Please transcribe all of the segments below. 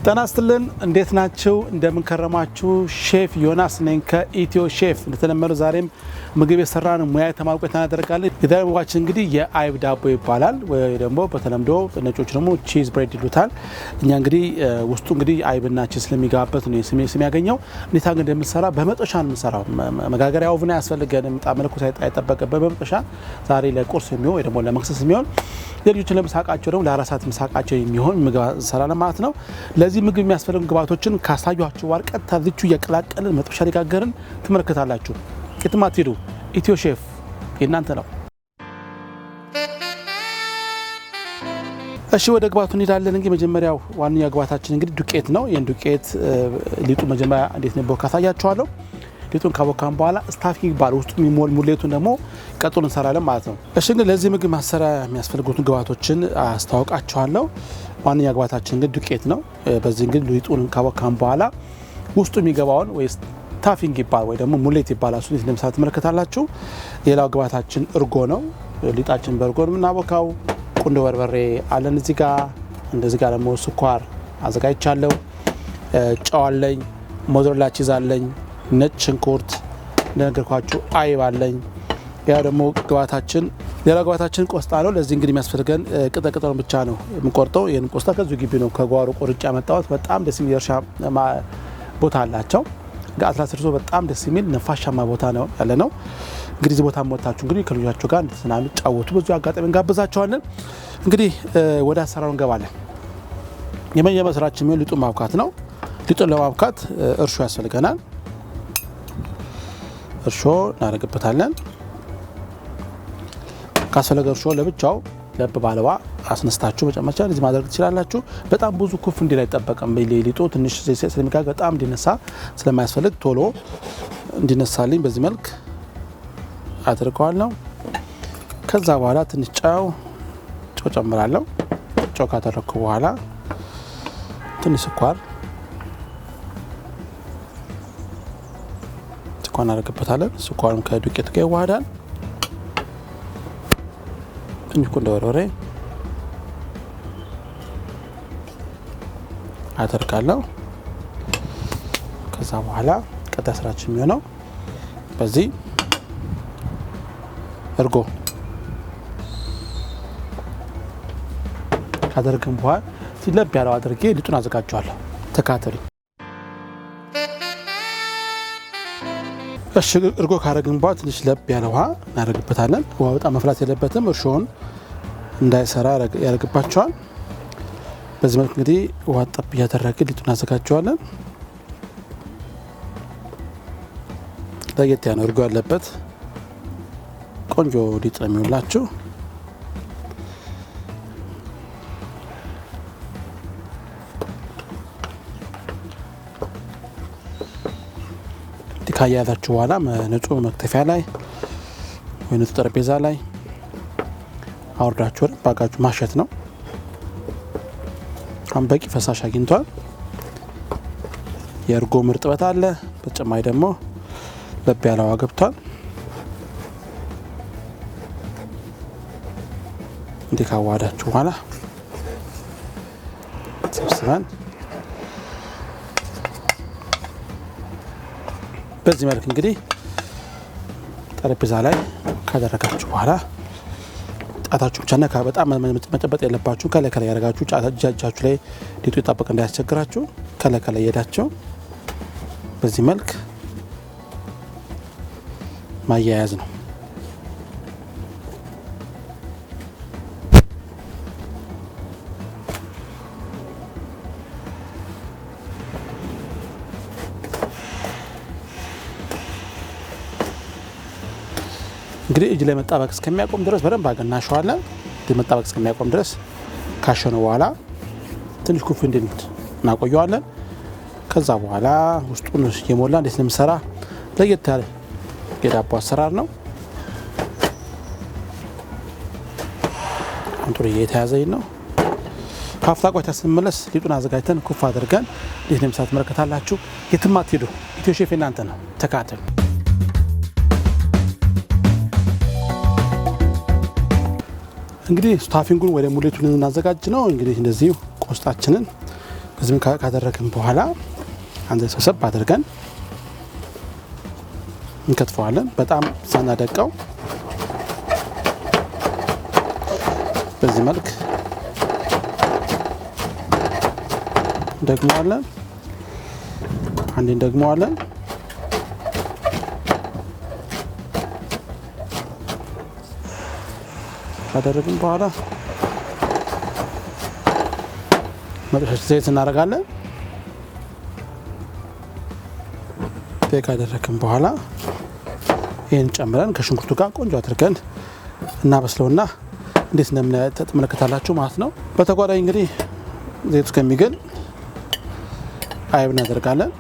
ጤናስትልን እንዴት ናችሁ እንደምን ከረማችሁ ሼፍ ዮናስ ነኝ ከኢትዮቼፍ እንደተለመደው ዛሬም ምግብ የሰራን ሙያ ተማርቆ ተናደርጋለን የዳቦዋችን እንግዲህ የአይብ ዳቦ ይባላል ወይ ደግሞ በተለምዶ ነጮች ደግሞ ቺዝ ብሬድ ይሉታል እኛ እንግዲህ ውስጡ እንግዲህ አይብና ቺዝ ስለሚጋበት ነው ስም ያገኘው እንዴት አገ እንደምሰራ በመጥበሻ ነው የምሰራው መጋገሪያ ኦቭን ያስፈልገን ጣመለኩ ሳይጠበቅበት በመጥበሻ ዛሬ ለቁርስ የሚሆን ወይ ደግሞ ለመክሰስ የሚሆን ለልጆች ለምሳቃቸው ደግሞ ለአራሳት ምሳቃቸው የሚሆን ምግብ ሰራና ማለት ነው ለዚህ ምግብ የሚያስፈልጉ ግብአቶችን ካሳያችሁ ዋር ቀጥታ ልጁ እየቀላቀልን መጥበሻ ላይ ጋገርን ትመለከታላችሁ የትም አትሄዱ ኢትዮቼፍ የእናንተ ነው እሺ ወደ ግብአቱ እንሄዳለን እንግዲህ መጀመሪያው ዋንኛ ግብአታችን እንግዲህ ዱቄት ነው ይሄን ዱቄት ሊጡ መጀመሪያ እንዴት ነው ቦካ ታያችኋለሁ ሊጡን ካቦካን በኋላ ስታፊንግ ባል ውስጡ የሚሞል ሙሌቱን ደግሞ ቀጥሎ እንሰራለን ማለት ነው እሺ እንግዲህ ለዚህ ምግብ ማሰሪያ የሚያስፈልጉትን ግብአቶችን አስተዋውቃችኋለሁ ዋንኛ ግብአታችን እንግዲህ ዱቄት ነው በዚህ እንግዲህ ሊጡን ካቦካን በኋላ ውስጡ የሚገባውን ወይ ስታፊንግ ይባል ወይ ደግሞ ሙሌት ይባላል እሱ ለምሳሌ ተመለከታላችሁ ሌላው ግብአታችን እርጎ ነው ሊጣችን በእርጎ ነው የምናቦካው ቁንዶ በርበሬ አለን እዚህ ጋር እንደዚህ ጋር ደግሞ ስኳር አዘጋጅቻለሁ ጨው አለኝ ሞዘሬላ ቺዝ አለኝ ነጭ ሽንኩርት እንደነገርኳችሁ አይብ አለኝ ያ ደግሞ ግብአታችን ሌላ ግብአታችን ቆስጣ ነው ለዚህ እንግዲህ የሚያስፈልገን ቅጠቅጠውን ብቻ ነው የምንቆርጠው ይሄን ቆስጣ ከዚህ ግቢ ነው ከጓሮ ቆርጫ መጣሁት በጣም ደስ የሚል እርሻ ቦታ አላቸው ጋትራ ስርሶ በጣም ደስ የሚል ነፋሻማ ቦታ ነው ያለነው እንግዲህ ቦታ ሞታችሁ እንግዲህ ከልጆቻችሁ ጋር እንድትናኑ ጫወቱ በዚህ አጋጣሚ እንጋብዛቸዋለን እንግዲህ ወደ አሰራሩ እንገባለን የመጀመሪያ ስራችን ሊጡ ማብካት ነው ሊጡን ለማብካት እርሾ ያስፈልገናል እርሾ እናደርግበታለን ካስፈለገ እርሾ ለብቻው ለብ ባለዋ አስነስታችሁ መጨመቻ ለዚህ ማድረግ ትችላላችሁ በጣም ብዙ ኩፍ እንዲል አይጠበቅም ሊጡ ትንሽ ስለሚጋግ በጣም እንዲነሳ ስለማያስፈልግ ቶሎ እንዲነሳልኝ በዚህ መልክ አድርገዋለሁ ከዛ በኋላ ትንሽ ጨው ጨምራለሁ ጨው ካደረኩ በኋላ ትንሽ ስኳር እናደርግበታለን ስኳሩን ከዱቄት ጋር ይዋሃዳል ትንሽ ቁንዶ በርበሬ አደርጋለሁ ከዛ በኋላ ቀጣይ ስራችን የሚሆነው በዚህ እርጎ አደርግም በኋላ ሲለብ ያለው አድርጌ ሊጡን አዘጋጀዋለሁ ተካተሉ እሺ እርጎ ካረግን በኋላ ትንሽ ለብ ያለ ውሃ እናደርግበታለን ውሃ በጣም መፍላት የለበትም እርሾውን እንዳይሰራ ያደርግባቸዋል በዚህ መልኩ እንግዲህ ውሃ ጠብ እያደረግን ሊጡን አዘጋጀዋለን ለየት ያለ እርጎ ያለበት ቆንጆ ሊጥ ነው የሚሆንላችሁ ካያያዛችሁ በኋላ ንጹህ መክተፊያ ላይ ወይ ንጹህ ጠረጴዛ ላይ አውርዳችሁ ባጋችሁ ማሸት ነው በቂ ፈሳሽ አግኝቷል የእርጎ ምርጥበት አለ በተጨማሪ ደግሞ ለብ ያለው ገብቷል እንዲህ ካዋዳችሁ በኋላ ሰብስበን በዚህ መልኩ እንግዲህ ጠረጴዛ ላይ ካደረጋችሁ በኋላ ጣታችሁ ብቻ ነካ በጣም መጨበጥ የለባችሁ ከለከለ ያደርጋችሁ ጫታችሁ ላይ ሊጡ ይጣበቅ እንዳያስቸግራችሁ ከለከለ ይሄዳችሁ በዚህ መልኩ ማያያዝ ነው እንግዲህ እጅ ላይ መጣበቅ እስከሚያቆም ድረስ በደንብ አገናሸዋለን መጣበቅ እስከሚያቆም ድረስ ካሸነው በኋላ ትንሽ ኩፍ እንዲል እናቆየዋለን ከዛ በኋላ ውስጡን የሞላ እንዴት ለምሰራ ለየት ያለ የዳቦ አሰራር ነው አንጥሩ እየተያዘኝ ነው ካፍታ ቆይታ ስንመለስ ሊጡን አዘጋጅተን ኩፍ አድርገን እንዴት ለምሳት መረከታላችሁ የትም አትሄዱ ኢትዮቼፍ እናንተ ነው ተካተሉ እንግዲህ ስታፊንጉን ወደ ሙሌቱን እናዘጋጅ ነው እንግዲህ እንደዚህ ቆስጣችንን በዚህ ካደረግን በኋላ አንድ ሰብሰብ አድርገን እንከትፈዋለን። በጣም ሳናደቀው በዚህ መልክ ደግመዋለን። አንዴን ደግመዋለን። ካደረግን በኋላ መጥበሻ ዘይት እናደርጋለን። ካደረግን በኋላ ይሄን ጨምረን ከሽንኩርቱ ጋር ቆንጆ አድርገን እናበስለውና እንዴት እንደምትመለከታላችሁ ማለት ነው። በተጓዳኝ እንግዲህ ዘይቱ ከሚገል አይብ እናደርጋለን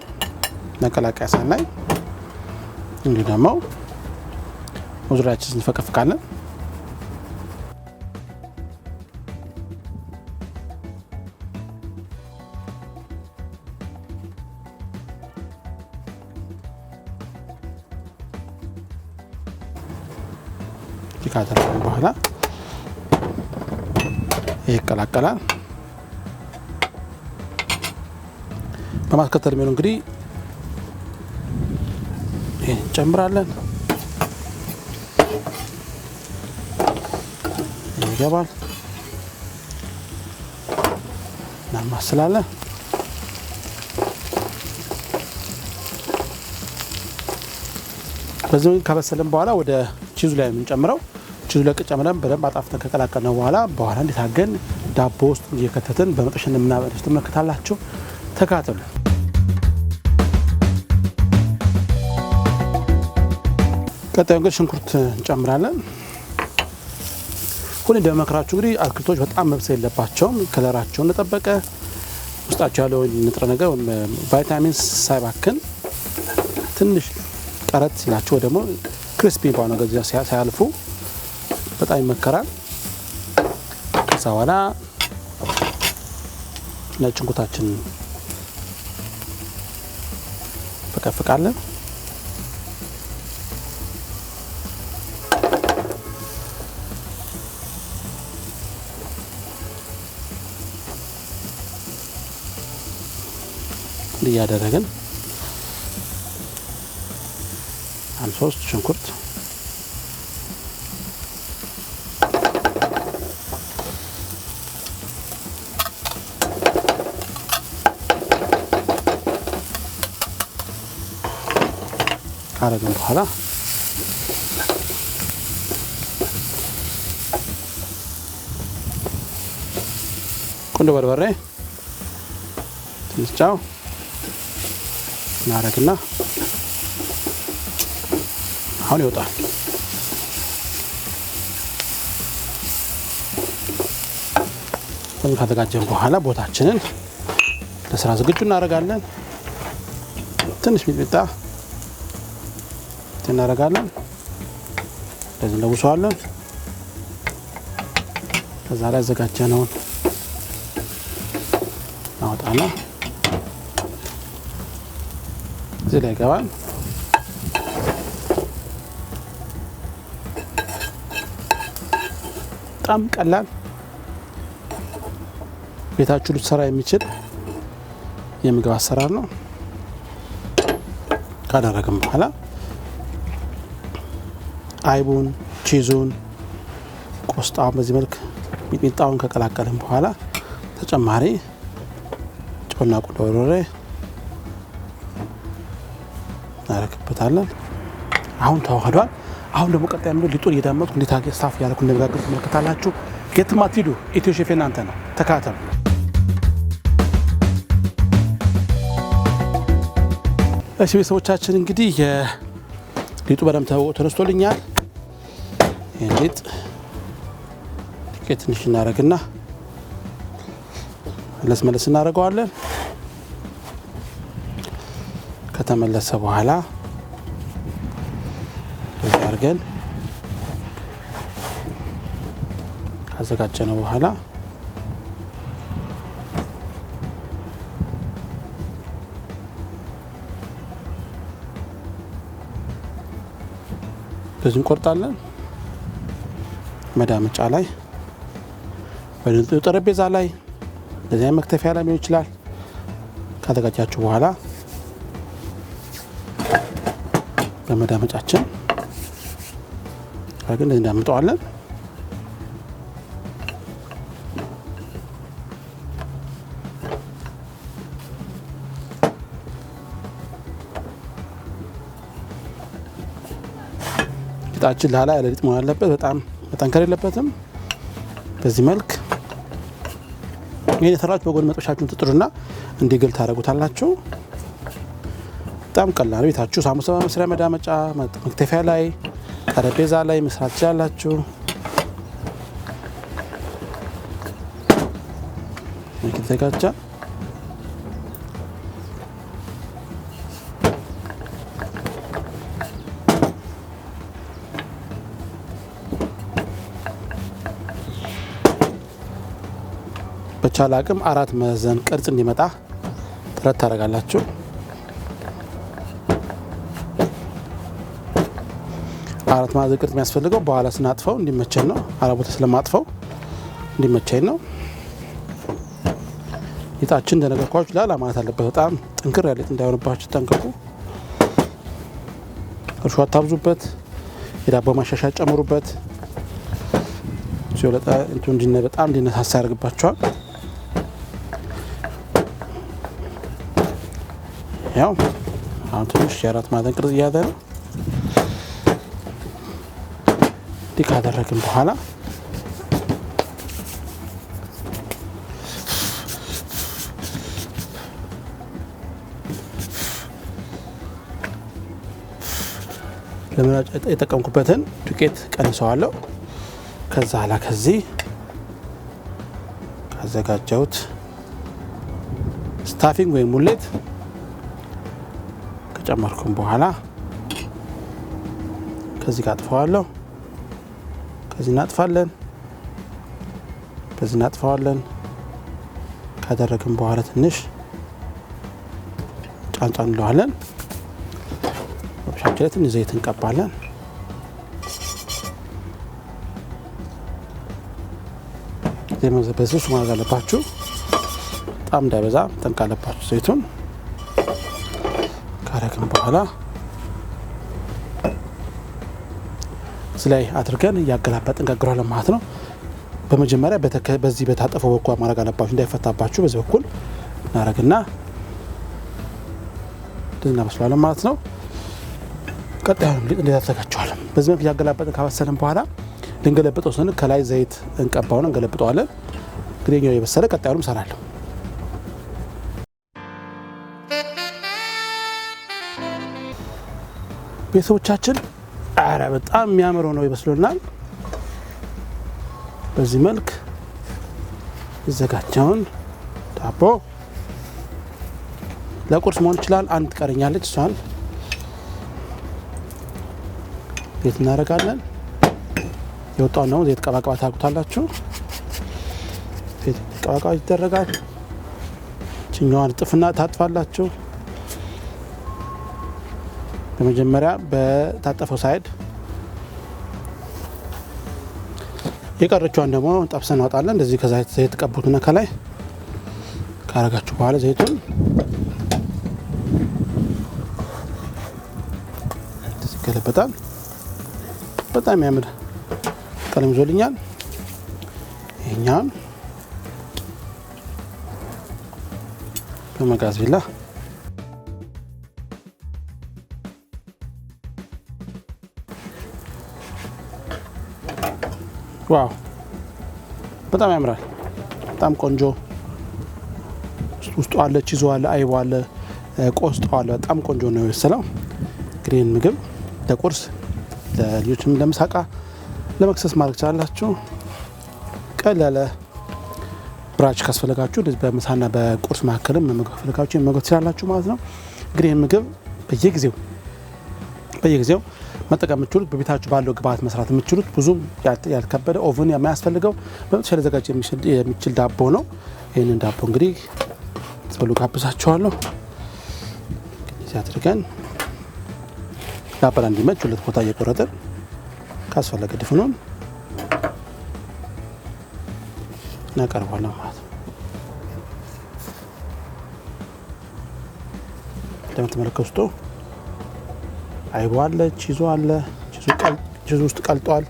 መቀላቀያ ሳህን ላይ። እንዲሁ ደግሞ ዙሪያችንን እንፈቀፍቃለን። ካደረግን በኋላ ይቀላቀላል። በማስከተል የሚሆነው እንግዲህ ይሄን እንጨምራለን። ይገባል። እናማስላለን። በዚህ ካበሰለን በኋላ ወደ ቺዙ ላይ የምንጨምረው ቺዙ ላይ ጨምረን በደንብ አጣፍተን ከቀላቀልነው በኋላ እንዴት አድርገን ዳቦ ውስጥ እየከተትን በመጥበሻ እንደምናበስል ትመለከታላችሁ። ተከታተሉ። ቀጣዩ እንግዲህ ሽንኩርት እንጨምራለን። ሁሌ እንደመክራችሁ እንግዲህ አትክልቶች በጣም መብሰል የለባቸውም። ከለራቸውን ተጠበቀ ውስጣቸው ያለው ንጥረ ነገር ቫይታሚንስ ሳይባክን ትንሽ ቀረት ሲላቸው ደግሞ ክሪስፒ ባው ነገር ሳያልፉ በጣም ይመከራል። ከዛ በኋላ ነጭ ሽንኩርታችን ፈቀፍቃለን። እያደረግን አንድ 3 ሽንኩርት ካረግን በኋላ ቁንዶ በርበሬ ትንሽ ጨው እናረግና አሁን ይወጣል። ካዘጋጀን በኋላ ቦታችንን ለስራ ዝግጁ እናደርጋለን። ትንሽ ሚጥሚጣ እናደርጋለን። ለዚህ ለውሰዋለን። ከዛ ላይ አዘጋጀነውን እናወጣና እዚህ ላይ ይገባል። በጣም ቀላል ቤታችሁ ልትሰራ የሚችል የምግብ አሰራር ነው። ካደረግን በኋላ አይቡን፣ ቺዙን፣ ቆስጣውን በዚህ መልክ ሚጥሚጣውን ከቀላቀልን በኋላ ተጨማሪ ጨውና ቁንዶ በርበሬ እናደርግበታለን። አሁን ተዋህዷል። አሁን ደግሞ ቀጣይ ምንድነው ሊጡን እየዳመጥኩ እንዴት አድርጌ ስታፍ ያልኩ እንደምጋግር ትመለከታላችሁ። የትም አትሂዱ። ኢትዮ ሼፍ እናንተ ነው። ተከታተሉ። እሺ ቤተሰቦቻችን እንግዲህ ሊጡ በደንብ ተነስቶልኛል። ይሄን ሊጥ ትንሽ እናደርግና መለስ እናደርገዋለን። ከተመለሰ በኋላ አድርገን ካዘጋጀነው በኋላ በዚህ እንቆርጣለን። መዳመጫ ላይ በንጹህ ጠረጴዛ ላይ እንደዚህ መክተፊያ ላይ ሊሆን ይችላል። ካዘጋጃችሁ በኋላ በመዳመጫችን አገን እንዳምጣዋለን። ቂጣችን ላላ ያለ ሊጥ መሆን አለበት። በጣም መጠንከር የለበትም። በዚህ መልክ ይሄን የተራችሁ በጎን መጥበሻችሁን ትጥሩና እንዲግል ታደርጉታላችሁ። በጣም ቀላል ቤታችሁ ሳሙሳ በመስሪያ መዳመጫ መክተፊያ ላይ ጠረጴዛ ላይ መስራት ትችላላችሁ። ተዘጋጃ በቻለ አቅም 4 ማዕዘን ቅርጽ እንዲመጣ ጥረት ታደርጋላችሁ። አራት ማዕዘን ቅርጽ የሚያስፈልገው በኋላ ስናጥፈው እንዲመቸን ነው። አራቦታ ስለማጥፈው እንዲመቸን ነው። ሊጣችን እንደነገርኳችሁ ላላ ማለት አለበት። በጣም ጥንክር ያለ ሊጥ እንዳይሆንባችሁ ጠንቀቁ። እርሾ አታብዙበት። የዳቦ ማሻሻያ ጨምሩበት። ሲወለጣ እንዲነ በጣም እንዲነሳሳ ያደርግባችኋል። ያው አሁን ትንሽ የአራት ማዕዘን ቅርጽ እያዘ ነው። እንዲህ ካደረግን በኋላ ለመላጫ የተጠቀምኩበትን ዱቄት ቀንሰዋለሁ። ከዛ ኋላ ከዚህ ካዘጋጀሁት ስታፊንግ ወይም ሙሌት ከጨመርኩም በኋላ ከዚህ ጋር አጥፈዋለሁ። ከዚህ እናጥፋለን። በዚህ እናጥፋለን። ካደረግን በኋላ ትንሽ ጫንጫን እንለዋለን። በሻቸው ላይ ትንሽ ዘይት እንቀባለን። በዚህ ማድረግ አለባችሁ። በጣም እንዳይበዛ ጠንቅ አለባችሁ። ዘይቱን ካረግን በኋላ እዚህ ላይ አድርገን እያገላበጥን እንጋግረዋለን ማለት ነው። በመጀመሪያ በዚህ በታጠፈው በኩል ማድረግ አለባችሁ እንዳይፈታባችሁ። በዚህ በኩል እናረግና እናበስለዋለን ማለት ነው። ቀጣዩን ሊጥ እንዴት አዘጋጀዋለን? በዚህ መልኩ እያገላበጥን ካበሰልን በኋላ ልንገለብጠው ስንል ከላይ ዘይት እንቀባውና እንገለብጠዋለን። ግሬኛው የበሰለ ቀጣዩንም እሰራለሁ። ቤተሰቦቻችን አረ በጣም የሚያምር ነው ይበስሉናል። በዚህ መልክ የተዘጋጀውን ዳቦ ለቁርስ መሆን ይችላል። አንድ ትቀረኛለች፣ እሷን ቤት እናደርጋለን። የወጣውን ነው ዘይት ቀባቀባ ታርጉታላችሁ። ዘይት ቀባቀባ ይደረጋል። ችኛዋን ጥፍና ታጥፋላችሁ። በመጀመሪያ በታጠፈው ሳይድ የቀረችዋን ደግሞ ጠብሰን እናወጣለን። እንደዚህ ከዛይት ዘይት ቀቡትና ከላይ ካረጋችሁ በኋላ ዘይቱን እንደዚህ ገለበጣል። በጣም ያምር ቀለም ይዞልኛል። ይሄኛውን በመጋዝ ቢላ ዋው በጣም ያምራል። በጣም ቆንጆ ውስጡ አለ፣ ቺዞ አለ፣ አይብ አለ፣ ቆስጣ አለ። በጣም ቆንጆ ነው የበሰለው። ግሪን ምግብ ለቁርስ ለልጆችም ለምሳቃ ለመክሰስ ማድረግ ትችላላችሁ። ቀለል ያለ ብራች ካስፈለጋችሁ እንደዚህ በምሳና በቁርስ መካከልም መመገብ ካስፈለጋችሁ መመገብ ትችላላችሁ ማለት ነው። ግሪን ምግብ በየጊዜው መጠቀም የምትችሉት በቤታችሁ ባለው ግብአት መስራት የምትችሉት ብዙ ያልከበደ ኦቨን የማያስፈልገው በመጥበሻ ሊዘጋጅ የሚችል ዳቦ ነው። ይህንን ዳቦ እንግዲህ ጽሉ ጋብዛችኋለሁ። እዚህ አድርገን ዳቦ እንዲመች ሁለት ቦታ እየቆረጥን ካስፈለገ ድፍኑን እናቀርባለን ማለት ነው። እንደምትመለከቱት አይብ አለ ቺዙ አለ ቺዙ ውስጥ ቀልጧል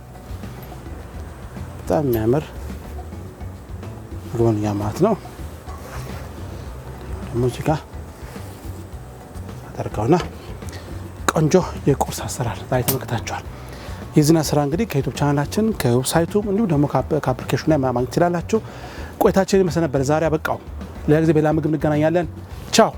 በጣም የሚያምር ምግብ ማለት ነው ሙዚቃ አደርጋውና ቆንጆ የቁርስ አሰራር ዛሬ ተመልክታችኋል የዚህን ስራ እንግዲህ ከዩቲዩብ ቻናላችን ከዌብሳይቱም እንዲሁ ደግሞ ከአፕሊኬሽኑ ላይ ማግኘት ትችላላችሁ ቆይታችን መሰነበት ዛሬ አበቃው ለጊዜ በሌላ ምግብ እንገናኛለን ቻው